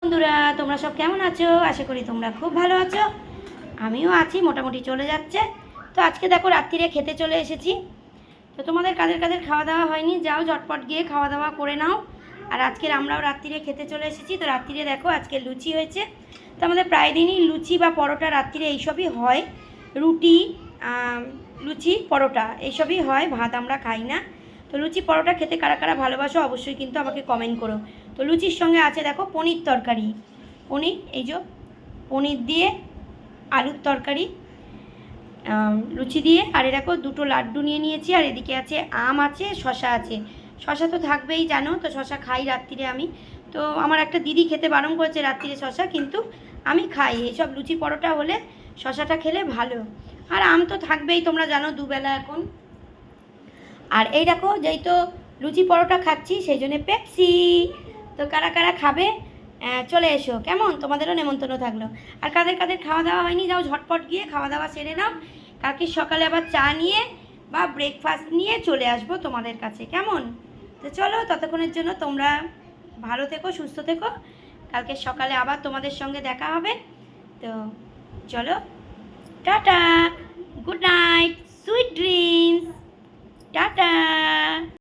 বন্ধুরা, তোমরা সব কেমন আছো? আশা করি তোমরা খুব ভালো আছো। আমিও আছি, মোটামুটি চলে যাচ্ছে। তো আজকে দেখো রাত্রিরে খেতে চলে এসেছি। তো তোমাদের কাদের কাদের খাওয়া দাওয়া হয়নি, যাও ঝটপট গিয়ে খাওয়া দাওয়া করে নাও। আর আজকের আমরাও রাত্রিরে খেতে চলে এসেছি। তো রাত্রিরে দেখো আজকে লুচি হয়েছে। তো আমাদের প্রায় দিনই লুচি বা পরোটা রাত্রিরে এইসবই হয়। রুটি, লুচি, পরোটা এইসবই হয়, ভাত আমরা খাই না। তো লুচি পরোটা খেতে কারা কারা ভালোবাসো অবশ্যই কিন্তু আমাকে কমেন্ট করো। তো লুচির সঙ্গে আছে দেখো পনির তরকারি, পনির, এই যে পনির দিয়ে আলুর তরকারি, লুচি দিয়ে। আর দেখো দুটো লাড্ডু নিয়ে নিয়েছি। আর এদিকে আছে আম, আছে শশা আছে। শশা তো থাকবেই জানো, তো শশা খাই রাত্রিরে আমি। তো আমার একটা দিদি খেতে বারণ করেছে রাত্রিরে শশা, কিন্তু আমি খাই। এইসব লুচি পরোটা হলে শশাটা খেলে ভালো। আর আম তো থাকবেই, তোমরা জানো, দুবেলা এখন। আর এই দেখো, যেই তো লুচি পরোটা খাচ্ছি সেই জন্যে পেপসি। তো কারা কারা খাবে চলে এসো, কেমন? তোমাদেরও নেমন্তন্ন থাকলো। আর কাদের কাদের খাওয়া দাওয়া হয়নি, যাও ঝটপট গিয়ে খাওয়া দাওয়া সেরে নাও। কালকে সকালে আবার চা নিয়ে বা ব্রেকফাস্ট নিয়ে চলে আসবো তোমাদের কাছে, কেমন? তো চলো, ততক্ষণের জন্য তোমরা ভালো থেকো, সুস্থ থেকো। কালকে সকালে আবার তোমাদের সঙ্গে দেখা হবে। তো চলো, tata, good night, sweet dreams, tata.